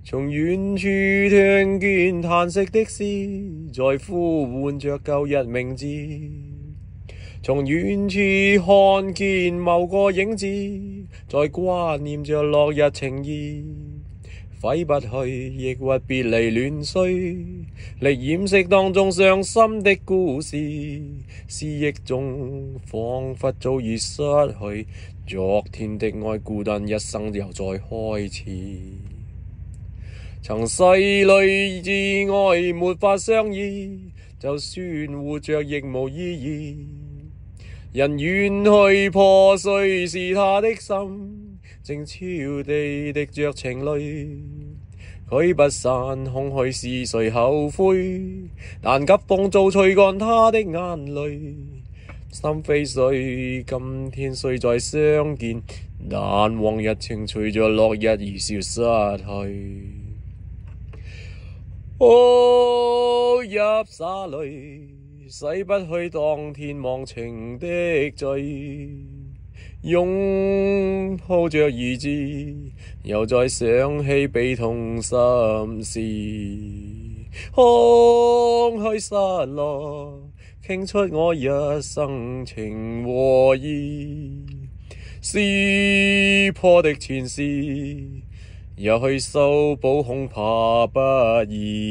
從遠處聽見嘆息的詩，在呼喚着舊日名字。從遠處看見某個影子，在掛念着落日情意。揮不去抑鬱別離亂碎，力掩飾當中傷心的故事。思憶中彷彿早已失去昨天的愛，孤單一生又再開始。曾細淚至愛沒法相依，就算活着亦無意義。人遠去破碎是他的心，靜悄地滴着情淚。驅不散空虛是誰後悔，但急風早吹乾他的眼淚。心非碎，今天雖再相見，但往日情隨着落日而消失去。入灑淚，洗不去當天忘情的罪。擁抱着兒子，又再想起悲痛心事。空虛失落，傾出我一生情和義。撕破的前事，又去修補恐怕不易。